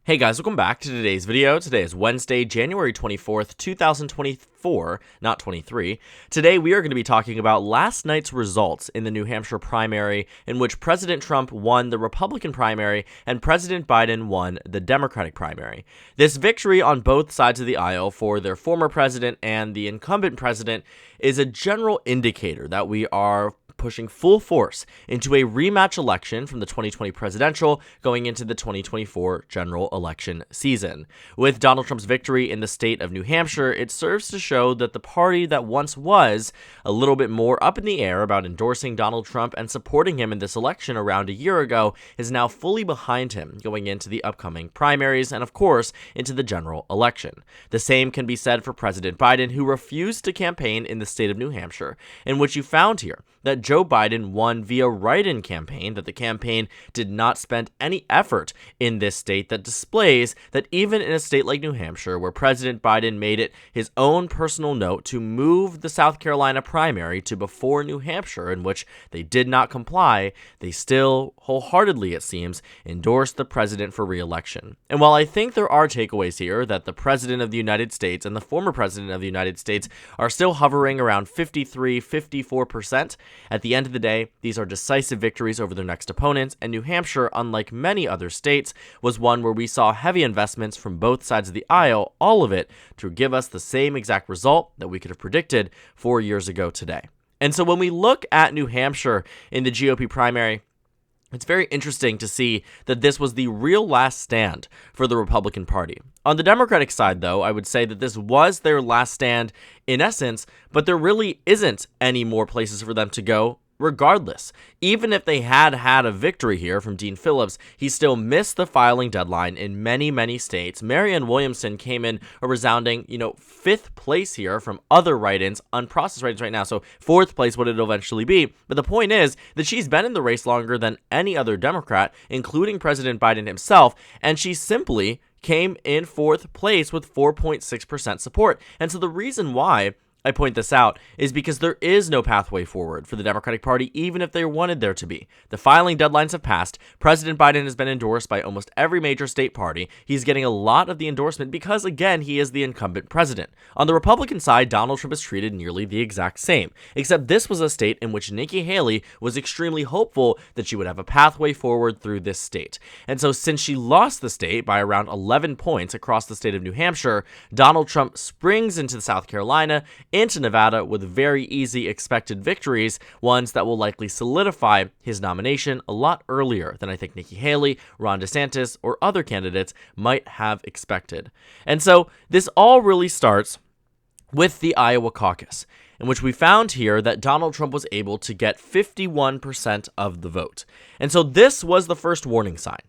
Hey guys, welcome back to today's video. Today is Wednesday, January 24th, 2024, not 23. Today we are going to be talking about last night's results in the New Hampshire primary, in which President Trump won the Republican primary and President Biden won the Democratic primary. This victory on both sides of the aisle for their former president and the incumbent president is a general indicator that we are pushing full force into a rematch election from the 2020 presidential going into the 2024 general election season. With Donald Trump's victory in the state of New Hampshire, it serves to show that the party that once was a little bit more up in the air about endorsing Donald Trump and supporting him in this election around a year ago is now fully behind him going into the upcoming primaries and, of course, into the general election. The same can be said for President Biden, who refused to campaign in the state of New Hampshire, in which you found here that Joe Biden won via write-in campaign, that the campaign did not spend any effort in this state. That displays that even in a state like New Hampshire, where President Biden made it his own personal note to move the South Carolina primary to before New Hampshire, in which they did not comply, they still wholeheartedly, it seems, endorsed the president for re-election. And while I think there are takeaways here that the president of the United States and the former president of the United States are still hovering around 53-54%, at the end of the day, these are decisive victories over their next opponents, and New Hampshire, unlike many other states, was one where we saw heavy investments from both sides of the aisle, all of it to give us the same exact result that we could have predicted 4 years ago today. And so when we look at New Hampshire in the GOP primary, it's very interesting to see that this was the real last stand for the Republican Party. On the Democratic side, though, I would say that this was their last stand in essence, but there really isn't any more places for them to go regardless. Even if they had a victory here from Dean Phillips, he still missed the filing deadline in many states. Marianne Williamson came in a resounding, 5th place here from other write-ins, unprocessed write-ins right now, so 4th place would it eventually be. But the point is that she's been in the race longer than any other Democrat, including President Biden himself, and she simply came in 4th place with 4.6% support. And so the reason why I point this out is because there is no pathway forward for the Democratic Party, even if they wanted there to be. The filing deadlines have passed. President Biden has been endorsed by almost every major state party. He's getting a lot of the endorsement because, again, he is the incumbent president. On the Republican side, Donald Trump is treated nearly the exact same, except this was a state in which Nikki Haley was extremely hopeful that she would have a pathway forward through this state. And so since she lost the state by around 11 points across the state of New Hampshire, Donald Trump springs into South Carolina, into Nevada with very easy expected victories, ones that will likely solidify his nomination a lot earlier than I think Nikki Haley, Ron DeSantis, or other candidates might have expected. And so this all really starts with the Iowa caucus, in which we found here that Donald Trump was able to get 51% of the vote. And so this was the first warning sign.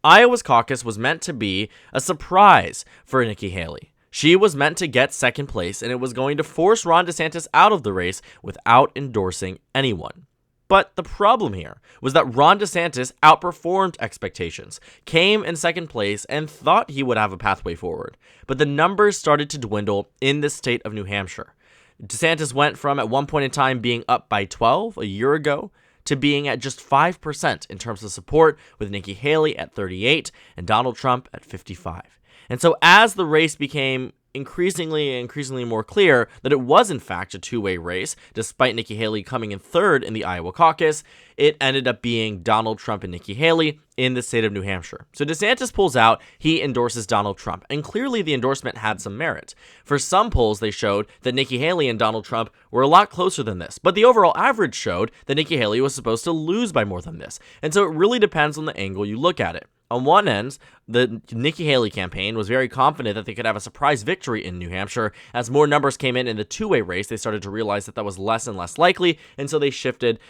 Iowa's caucus was meant to be a surprise for Nikki Haley. She was meant to get 2nd place, and it was going to force Ron DeSantis out of the race without endorsing anyone. But the problem here was that Ron DeSantis outperformed expectations, came in 2nd place, and thought he would have a pathway forward. But the numbers started to dwindle in the state of New Hampshire. DeSantis went from, at one point in time, being up by 12 a year ago, to being at just 5% in terms of support, with Nikki Haley at 38 and Donald Trump at 55. And so as the race became increasingly more clear that it was in fact a two-way race, despite Nikki Haley coming in 3rd in the Iowa caucus, it ended up being Donald Trump and Nikki Haley in the state of New Hampshire. So DeSantis pulls out, he endorses Donald Trump, and clearly the endorsement had some merit. For some polls, they showed that Nikki Haley and Donald Trump were a lot closer than this, but the overall average showed that Nikki Haley was supposed to lose by more than this. And so it really depends on the angle you look at it. On one end, the Nikki Haley campaign was very confident that they could have a surprise victory in New Hampshire. As more numbers came in the two-way race, they started to realize that that was less and less likely, and so they shifted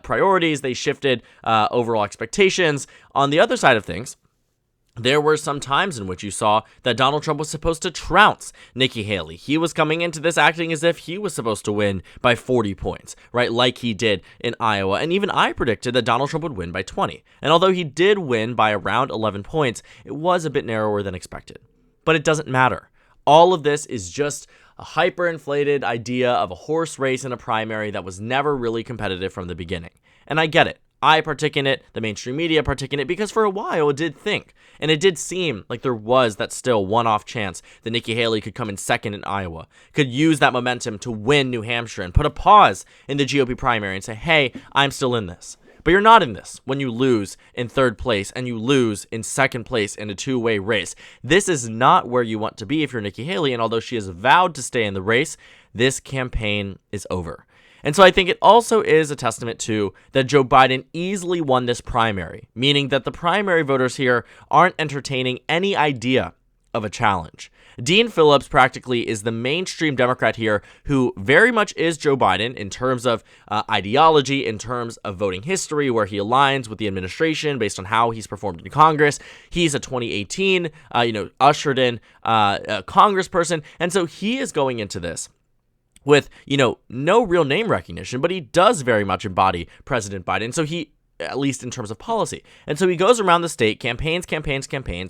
priorities, they shifted overall expectations. On the other side of things, there were some times in which you saw that Donald Trump was supposed to trounce Nikki Haley. He was coming into this acting as if he was supposed to win by 40 points, right, like he did in Iowa. And even I predicted that Donald Trump would win by 20. And although he did win by around 11 points, it was a bit narrower than expected. But it doesn't matter. All of this is just a hyperinflated idea of a horse race in a primary that was never really competitive from the beginning. And I get it. I partake in it, the mainstream media partake in it, because for a while it did think, and it did seem like there was that still one-off chance that Nikki Haley could come in second in Iowa, could use that momentum to win New Hampshire and put a pause in the GOP primary and say, hey, I'm still in this. But you're not in this when you lose in third place and you lose in second place in a two-way race. This is not where you want to be if you're Nikki Haley, and although she has vowed to stay in the race, this campaign is over. And so I think it also is a testament to that Joe Biden easily won this primary, meaning that the primary voters here aren't entertaining any idea of a challenge. Dean Phillips practically is the mainstream Democrat here who very much is Joe Biden in terms of ideology, in terms of voting history, where he aligns with the administration based on how he's performed in Congress. He's a 2018, ushered in a congressperson. And so he is going into this with, no real name recognition, but he does very much embody President Biden. So he, at least in terms of policy. And so he goes around the state, campaigns,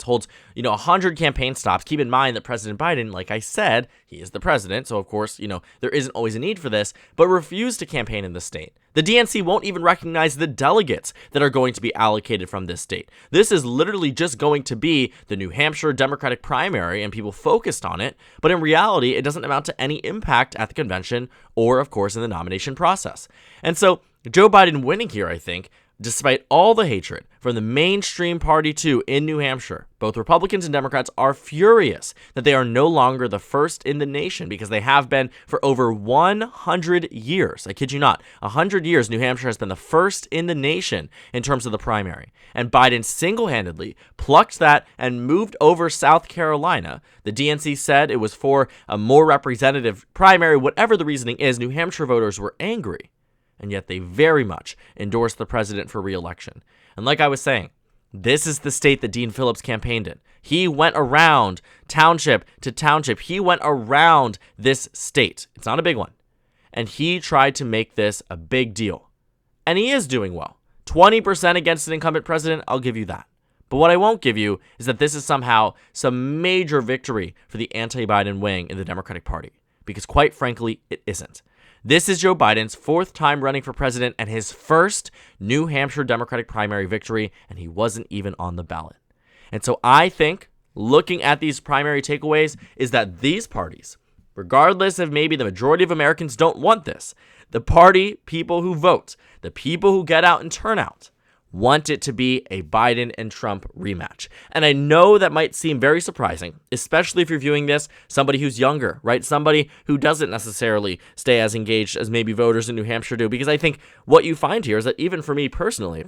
holds, 100 campaign stops. Keep in mind that President Biden, like I said, he is the president. So of course, there isn't always a need for this, but refused to campaign in the state. The DNC won't even recognize the delegates that are going to be allocated from this state. This is literally just going to be the New Hampshire Democratic primary and people focused on it. But in reality, it doesn't amount to any impact at the convention or, of course, in the nomination process. And so Joe Biden winning here, I think, despite all the hatred from the mainstream party too in New Hampshire, both Republicans and Democrats are furious that they are no longer the first in the nation because they have been for over 100 years. I kid you not, 100 years New Hampshire has been the first in the nation in terms of the primary. And Biden single-handedly plucked that and moved over South Carolina. The DNC said it was for a more representative primary. Whatever the reasoning is, New Hampshire voters were angry. And yet they very much endorsed the president for re-election. And like I was saying, this is the state that Dean Phillips campaigned in. He went around township to township. He went around this state. It's not a big one. And he tried to make this a big deal. And he is doing well. 20% against an incumbent president, I'll give you that. But what I won't give you is that this is somehow some major victory for the anti-Biden wing in the Democratic Party. Because quite frankly, it isn't. This is Joe Biden's fourth time running for president and his first New Hampshire Democratic primary victory, and he wasn't even on the ballot. And so I think, looking at these primary takeaways, is that these parties, regardless of maybe the majority of Americans don't want this, the party people who vote, the people who get out and turn out, want it to be a Biden and Trump rematch. And I know that might seem very surprising, especially if you're viewing this somebody who's younger, right? Somebody who doesn't necessarily stay as engaged as maybe voters in New Hampshire do, because I think what you find here is that even for me personally,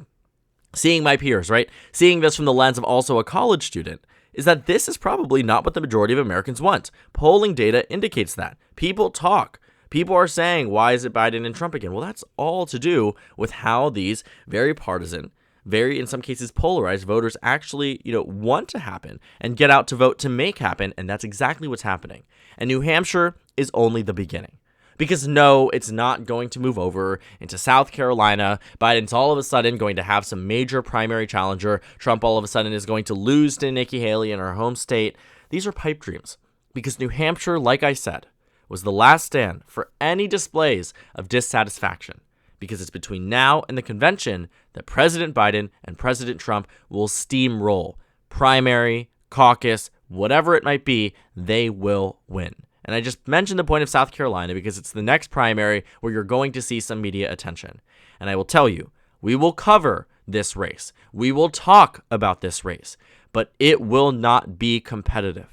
seeing my peers, right? Seeing this from the lens of also a college student, is that this is probably not what the majority of Americans want. Polling data indicates that. People talk. People are saying, why is it Biden and Trump again? Well, that's all to do with how these very partisan, very, in some cases, polarized voters actually, want to happen and get out to vote to make happen. And that's exactly what's happening. And New Hampshire is only the beginning. Because no, it's not going to move over into South Carolina. Biden's all of a sudden going to have some major primary challenger. Trump all of a sudden is going to lose to Nikki Haley in her home state. These are pipe dreams. Because New Hampshire, like I said, was the last stand for any displays of dissatisfaction, because it's between now and the convention that President Biden and President Trump will steamroll. Primary, caucus, whatever it might be, they will win. And I just mentioned the point of South Carolina because it's the next primary where you're going to see some media attention. And I will tell you, we will cover this race. We will talk about this race, but it will not be competitive.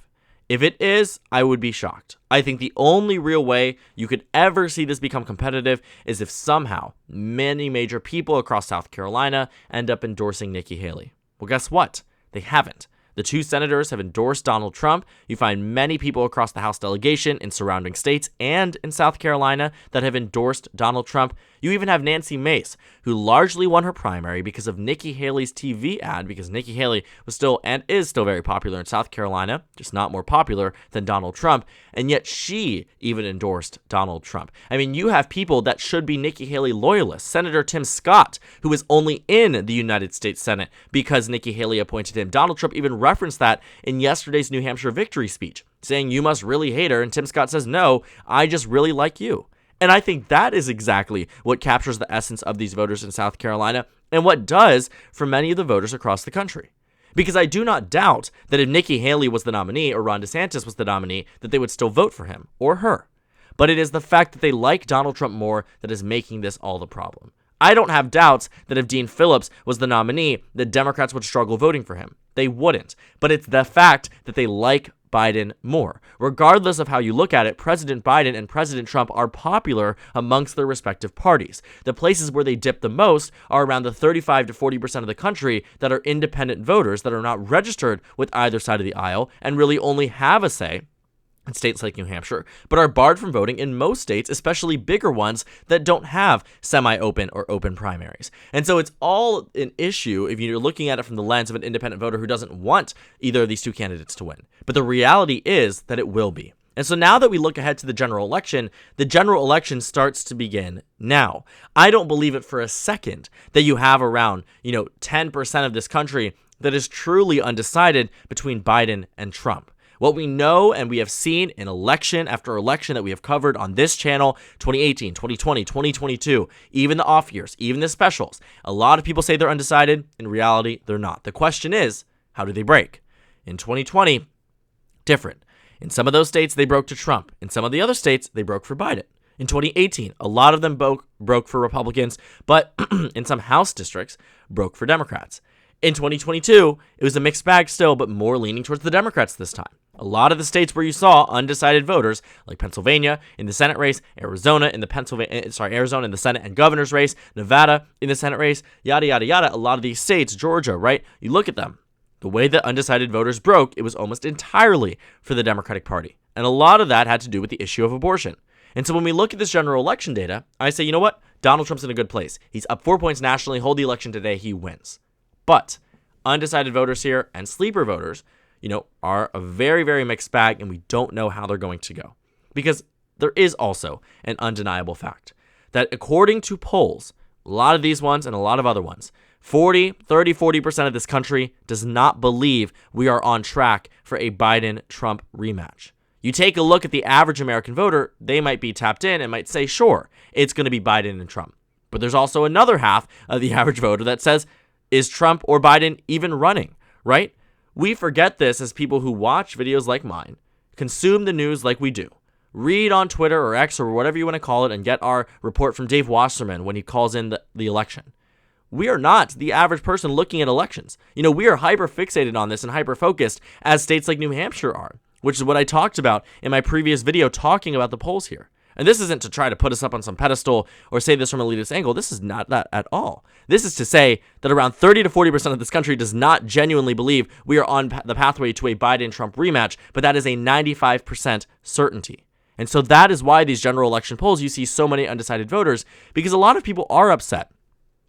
If it is, I would be shocked. I think the only real way you could ever see this become competitive is if somehow many major people across South Carolina end up endorsing Nikki Haley. Well, guess what? They haven't. The two senators have endorsed Donald Trump. You find many people across the House delegation in surrounding states and in South Carolina that have endorsed Donald Trump. You even have Nancy Mace, who largely won her primary because of Nikki Haley's TV ad, because Nikki Haley was still and is still very popular in South Carolina, just not more popular than Donald Trump, and yet she even endorsed Donald Trump. I mean, you have people that should be Nikki Haley loyalists. Senator Tim Scott, who is only in the United States Senate because Nikki Haley appointed him. Donald Trump even referenced that in yesterday's New Hampshire victory speech, saying you must really hate her, and Tim Scott says, no, I just really like you. And I think that is exactly what captures the essence of these voters in South Carolina. and what does for many of the voters across the country. Because I do not doubt that if Nikki Haley was the nominee or Ron DeSantis was the nominee, that they would still vote for him or her. But it is the fact that they like Donald Trump more that is making this all the problem. I don't have doubts that if Dean Phillips was the nominee, the Democrats would struggle voting for him. They wouldn't. But it's the fact that they like Biden more. Regardless of how you look at it, President Biden and President Trump are popular amongst their respective parties. The places where they dip the most are around the 35 to 40% of the country that are independent voters that are not registered with either side of the aisle and really only have a say in states like New Hampshire, but are barred from voting in most states, especially bigger ones that don't have semi-open or open primaries. And so it's all an issue if you're looking at it from the lens of an independent voter who doesn't want either of these two candidates to win. But the reality is that it will be. And so now that we look ahead to the general election starts to begin now. I don't believe it for a second that you have around, 10% of this country that is truly undecided between Biden and Trump. What we know and we have seen in election after election that we have covered on this channel, 2018, 2020, 2022, even the off years, even the specials, a lot of people say they're undecided. In reality, they're not. The question is, how do they break? In 2020, different. In some of those states, they broke to Trump. In some of the other states, they broke for Biden. In 2018, a lot of them broke for Republicans, but in some House districts, broke for Democrats. In 2022, it was a mixed bag still, but more leaning towards the Democrats this time. A lot of the states where you saw undecided voters, like Pennsylvania in the Senate race, Arizona in the Senate and governor's race, Nevada in the Senate race, yada, yada, yada. A lot of these states, Georgia, right? You look at them. The way that undecided voters broke, it was almost entirely for the Democratic Party. And a lot of that had to do with the issue of abortion. And so when we look at this general election data, I say, you know what? Donald Trump's in a good place. He's up 4 points nationally. Hold the election today, he wins. But undecided voters here and sleeper voters, are a very, very mixed bag, and we don't know how they're going to go. Because there is also an undeniable fact that according to polls, a lot of these ones and a lot of other ones, 40% of this country does not believe we are on track for a Biden-Trump rematch. You take a look at the average American voter, they might be tapped in and might say, sure, it's going to be Biden and Trump. But there's also another half of the average voter that says, is Trump or Biden even running, right? We forget this as people who watch videos like mine, consume the news like we do, read on Twitter or X or whatever you want to call it, and get our report from Dave Wasserman when he calls in the election. We are not the average person looking at elections. We are hyper-fixated on this and hyper-focused as states like New Hampshire are, which is what I talked about in my previous video talking about the polls here. And this isn't to try to put us up on some pedestal or say this from a elitist angle. This is not that at all. This is to say that around 30 to 40% of this country does not genuinely believe we are on the pathway to a Biden-Trump rematch, but that is a 95% certainty. And so that is why these general election polls, you see so many undecided voters, because a lot of people are upset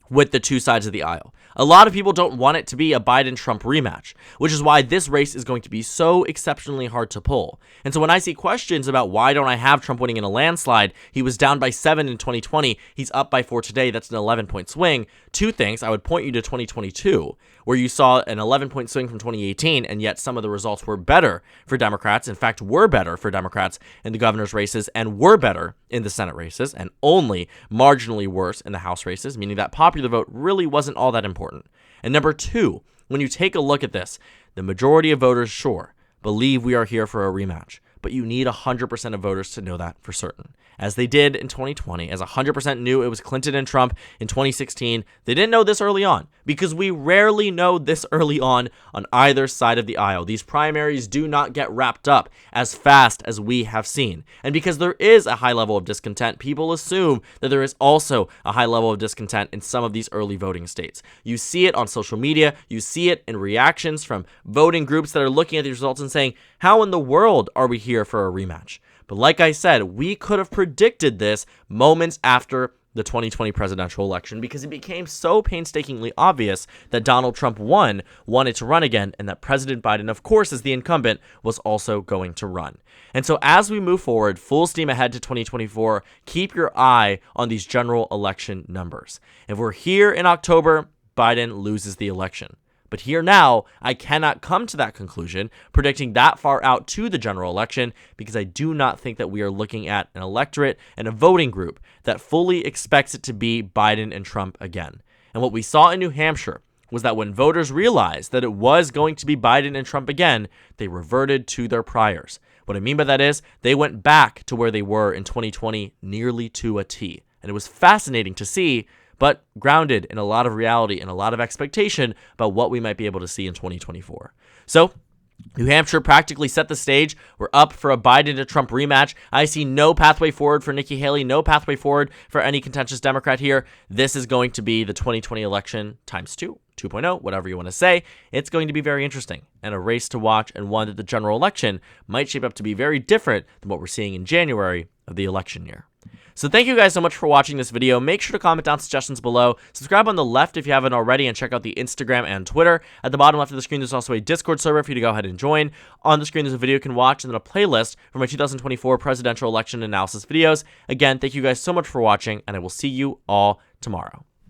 with the two sides of the aisle. A lot of people don't want it to be a Biden-Trump rematch, which is why this race is going to be so exceptionally hard to pull. And so when I see questions about why don't I have Trump winning in a landslide, he was down by 7 in 2020, he's up by 4 today, that's an 11-point swing. Two things, I would point you to 2022, where you saw an 11-point swing from 2018, and yet some of the results were better for Democrats, in fact, were better for Democrats in the governor's races, and were better in the Senate races, and only marginally worse in the House races, meaning that popular vote really wasn't all that important. And number two, when you take a look at this, the majority of voters, sure, believe we are here for a rematch, but you need 100% of voters to know that for certain. As they did in 2020, as 100% knew it was Clinton and Trump in 2016, they didn't know this early on, because we rarely know this early on either side of the aisle. These primaries do not get wrapped up as fast as we have seen. And because there is a high level of discontent, people assume that there is also a high level of discontent in some of these early voting states. You see it on social media, you see it in reactions from voting groups that are looking at these results and saying, how in the world are we here for a rematch? But like I said, we could have predicted this moments after the 2020 presidential election, because it became so painstakingly obvious that Donald Trump wanted to run again, and that President Biden, of course, as the incumbent, was also going to run. And so as we move forward, full steam ahead to 2024, keep your eye on these general election numbers. If we're here in October, Biden loses the election. But here now, I cannot come to that conclusion, predicting that far out to the general election, because I do not think that we are looking at an electorate and a voting group that fully expects it to be Biden and Trump again. And what we saw in New Hampshire was that when voters realized that it was going to be Biden and Trump again, they reverted to their priors. What I mean by that is they went back to where they were in 2020 nearly to a T. And it was fascinating to see, but grounded in a lot of reality and a lot of expectation about what we might be able to see in 2024. So New Hampshire practically set the stage. We're up for a Biden to Trump rematch. I see no pathway forward for Nikki Haley, no pathway forward for any contentious Democrat here. This is going to be the 2020 election times 2, 2.0, whatever you want to say. It's going to be very interesting and a race to watch, and one that the general election might shape up to be very different than what we're seeing in January of the election year. So thank you guys so much for watching this video. Make sure to comment down suggestions below. Subscribe on the left if you haven't already, and check out the Instagram and Twitter. At the bottom left of the screen, there's also a Discord server for you to go ahead and join. On the screen, there's a video you can watch, and then a playlist for my 2024 presidential election analysis videos. Again, thank you guys so much for watching, and I will see you all tomorrow.